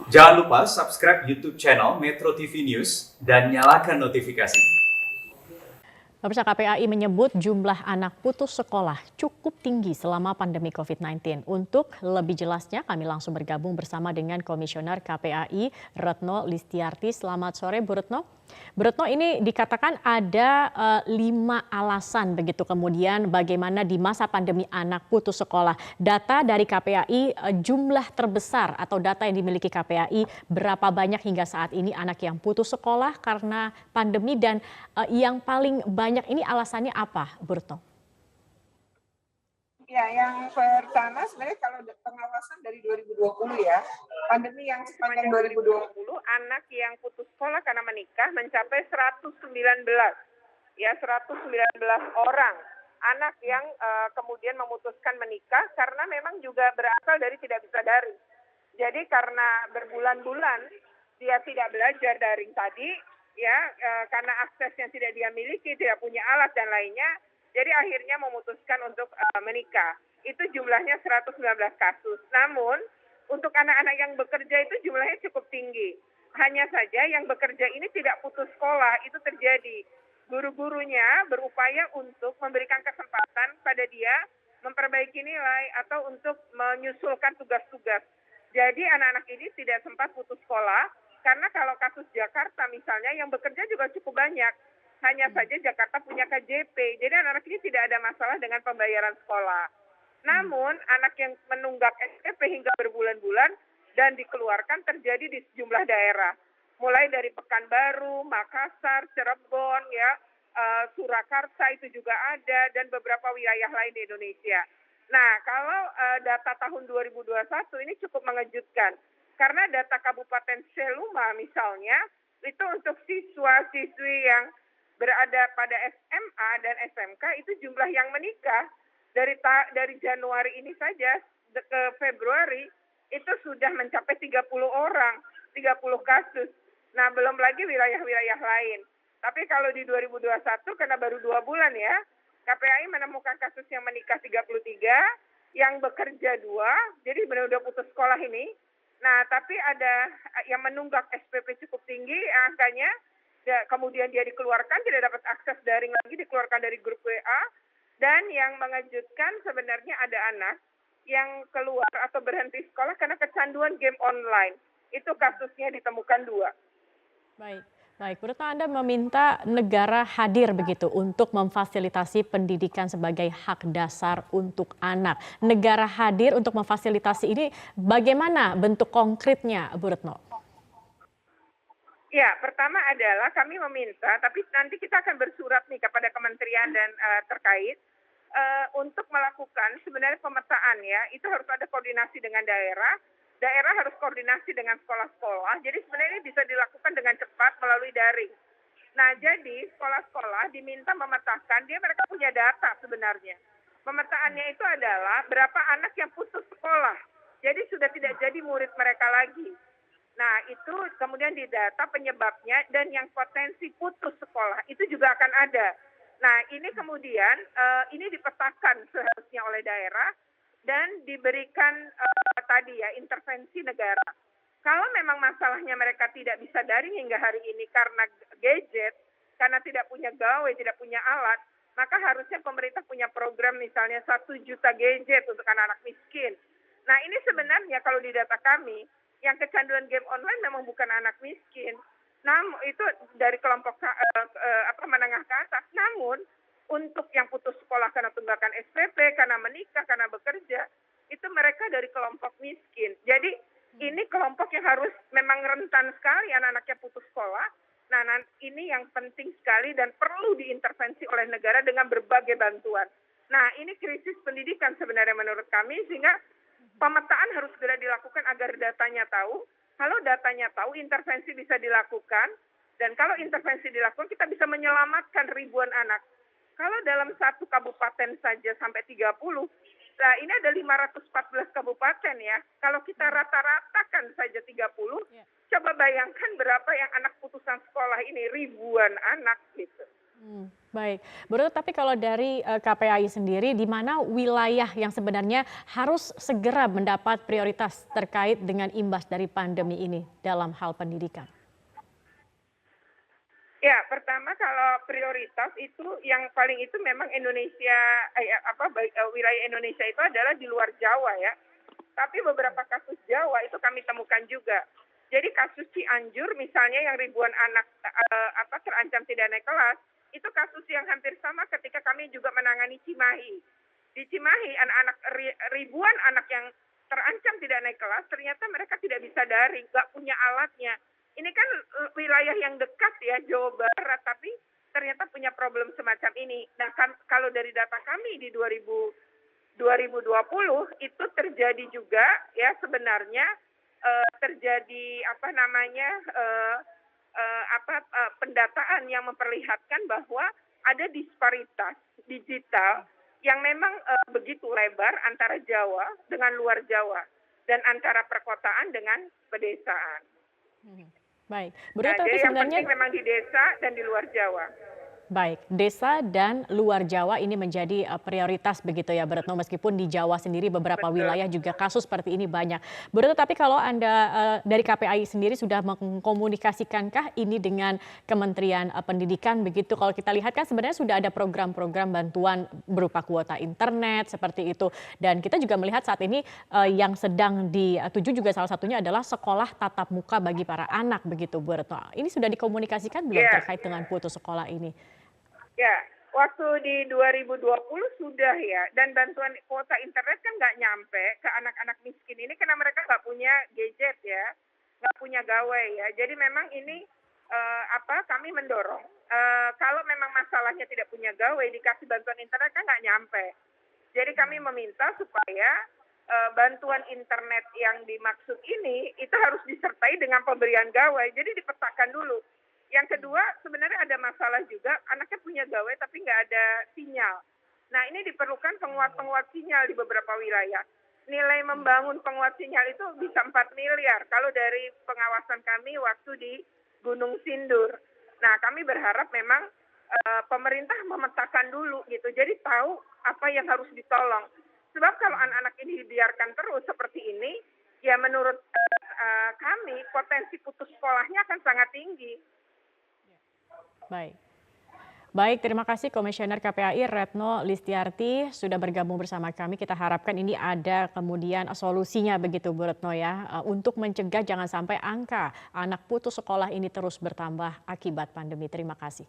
Jangan lupa subscribe YouTube channel Metro TV News dan nyalakan notifikasi. Pemirsa, KPAI menyebut jumlah anak putus sekolah cukup tinggi selama pandemi COVID-19. Untuk lebih jelasnya, kami langsung bergabung bersama dengan Komisioner KPAI, Retno Listiarti. Selamat sore, Bu Retno. Bu Retno, ini dikatakan ada 5 alasan begitu kemudian bagaimana di masa pandemi anak putus sekolah. Data dari KPAI, jumlah terbesar atau data yang dimiliki KPAI, berapa banyak hingga saat ini anak yang putus sekolah karena pandemi dan yang paling banyak ini alasannya apa, Bu Retno? Ya, yang pertama sebenarnya kalau pengawasan dari 2020 ya, pandemi yang sepanjang 2020 anak yang putus sekolah karena menikah mencapai 119, ya 119 orang anak yang kemudian memutuskan menikah karena memang juga berasal dari tidak bisa daring. Jadi karena berbulan-bulan dia tidak belajar daring tadi, ya karena akses yang tidak dia miliki, tidak punya alat dan lainnya, jadi akhirnya memutuskan untuk menikah. Itu jumlahnya 119 kasus. Namun untuk anak-anak yang bekerja itu jumlahnya cukup tinggi. Hanya saja yang bekerja ini tidak putus sekolah, itu terjadi. Guru-gurunya berupaya untuk memberikan kesempatan pada dia memperbaiki nilai atau untuk menyusulkan tugas-tugas. Jadi anak-anak ini tidak sempat putus sekolah, karena kalau kasus Jakarta misalnya yang bekerja juga cukup banyak. Hanya saja Jakarta punya KJP, jadi anak-anak ini tidak ada masalah dengan pembayaran sekolah. Namun anak yang menunggak SPP hingga berbulan-bulan dan dikeluarkan terjadi di sejumlah daerah. Mulai dari Pekanbaru, Makassar, Cirebon, ya, Surakarta itu juga ada, dan beberapa wilayah lain di Indonesia. Nah, kalau data tahun 2021 ini cukup mengejutkan. Karena data Kabupaten Seluma misalnya, itu untuk siswa-siswi yang berada pada SMA dan SMK itu jumlah yang menikah dari Januari ini saja ke Februari itu sudah mencapai 30 orang, 30 kasus. Nah, belum lagi wilayah-wilayah lain. Tapi kalau di 2021 karena baru 2 bulan ya, KPAI menemukan kasus yang menikah 33, yang bekerja 2, jadi benar-benar putus sekolah ini. Nah, tapi ada yang menunggak SPP cukup tinggi angkanya, kemudian dia dikeluarkan, tidak dapat akses daring lagi, dikeluarkan dari grup WA, dan yang mengejutkan sebenarnya ada anak yang keluar atau berhenti sekolah karena kecanduan game online. Itu kasusnya ditemukan 2. Baik, Bu Retno, Anda meminta negara hadir begitu untuk memfasilitasi pendidikan sebagai hak dasar untuk anak. Negara hadir untuk memfasilitasi ini bagaimana bentuk konkretnya, Bu Retno? Ya, pertama adalah kami meminta, tapi nanti kita akan bersurat nih kepada kementerian dan terkait untuk melakukan sebenarnya pemetaan ya, itu harus ada koordinasi dengan daerah harus koordinasi dengan sekolah-sekolah, jadi sebenarnya bisa dilakukan dengan cepat melalui daring. Nah, jadi sekolah-sekolah diminta memetakan, mereka punya data sebenarnya. Pemetaannya itu adalah berapa anak yang putus sekolah, jadi sudah tidak jadi murid mereka lagi. Nah, itu kemudian didata penyebabnya dan yang potensi putus sekolah itu juga akan ada. Nah, ini kemudian ini dipetakan seharusnya oleh daerah dan diberikan tadi ya intervensi negara. Kalau memang masalahnya mereka tidak bisa daring hingga hari ini karena gadget, karena tidak punya gawe, tidak punya alat, maka harusnya pemerintah punya program misalnya 1 juta gadget untuk anak-anak miskin. Nah, ini sebenarnya kalau di data kami, yang kecanduan game online memang bukan anak miskin. Namun itu dari kelompok menengah ke atas. Namun untuk yang putus sekolah karena tunggakan SPP, karena menikah, karena bekerja, itu mereka dari kelompok miskin. Jadi ini kelompok yang harus memang rentan sekali anak-anaknya putus sekolah. Nah, ini yang penting sekali dan perlu diintervensi oleh negara dengan berbagai bantuan. Nah, ini krisis pendidikan sebenarnya menurut kami, sehingga pemetaan harus segera dilakukan agar datanya tahu. Kalau datanya tahu, intervensi bisa dilakukan. Dan kalau intervensi dilakukan, kita bisa menyelamatkan ribuan anak. Kalau dalam satu kabupaten saja sampai 30, nah ini ada 514 kabupaten ya. Kalau kita rata-ratakan saja 30, coba bayangkan berapa yang anak putusan sekolah ini, ribuan anak gitu. Baik, Bu Retno, tapi kalau dari KPAI sendiri, di mana wilayah yang sebenarnya harus segera mendapat prioritas terkait dengan imbas dari pandemi ini dalam hal pendidikan? Ya, pertama kalau prioritas itu yang paling itu memang Indonesia, wilayah Indonesia itu adalah di luar Jawa ya. Tapi beberapa kasus Jawa itu kami temukan juga. Jadi kasus Cianjur misalnya yang ribuan anak terancam tidak naik kelas, itu kasus yang hampir sama ketika kami juga menangani Cimahi. Di Cimahi anak-anak ribuan anak yang terancam tidak naik kelas, ternyata mereka tidak bisa daring, nggak punya alatnya. Ini kan wilayah yang dekat ya, Jawa Barat, tapi ternyata punya problem semacam ini. Nah, kalau dari data kami di 2020 itu terjadi juga ya sebenarnya terjadi pendataan yang memperlihatkan bahwa ada disparitas digital yang memang begitu lebar antara Jawa dengan luar Jawa dan antara perkotaan dengan pedesaan. Baik, Bu Nah, Retno, tapi jadi yang sebenarnya penting memang di desa dan di luar Jawa. baik, desa dan luar Jawa ini menjadi prioritas begitu ya, Bu Retno, meskipun di Jawa sendiri beberapa Betul. wilayah juga kasus seperti ini banyak. Bu Retno, tapi kalau Anda dari KPAI sendiri sudah mengkomunikasikankah ini dengan Kementerian Pendidikan begitu? Kalau kita lihat kan sebenarnya sudah ada program-program bantuan berupa kuota internet seperti itu. Dan kita juga melihat saat ini yang sedang dituju juga salah satunya adalah sekolah tatap muka bagi para anak begitu, Bu Retno. Ini sudah dikomunikasikan belum Iya. terkait dengan putus sekolah ini? Ya, waktu di 2020 sudah ya, dan bantuan kuota internet kan nggak nyampe ke anak-anak miskin ini karena mereka nggak punya gadget ya, nggak punya gawai ya. Jadi memang ini kami mendorong kalau memang masalahnya tidak punya gawai dikasih bantuan internet kan nggak nyampe. Jadi kami meminta supaya bantuan internet yang dimaksud ini itu harus disertai dengan pemberian gawai. Jadi dipetakan dulu. Yang kedua, sebenarnya ada masalah juga, anaknya punya gawai tapi nggak ada sinyal. Nah, ini diperlukan penguat-penguat sinyal di beberapa wilayah. Nilai membangun penguat sinyal itu bisa 4 miliar kalau dari pengawasan kami waktu di Gunung Sindur. Nah, kami berharap memang pemerintah memetakan dulu gitu, jadi tahu apa yang harus ditolong. Sebab kalau anak-anak ini dibiarkan terus seperti ini, ya menurut kami potensi putus sekolahnya akan sangat tinggi. Baik. Baik, terima kasih Komisioner KPAI Retno Listiarti sudah bergabung bersama kami. Kita harapkan ini ada kemudian solusinya begitu Bu Retno ya, untuk mencegah jangan sampai angka anak putus sekolah ini terus bertambah akibat pandemi. Terima kasih.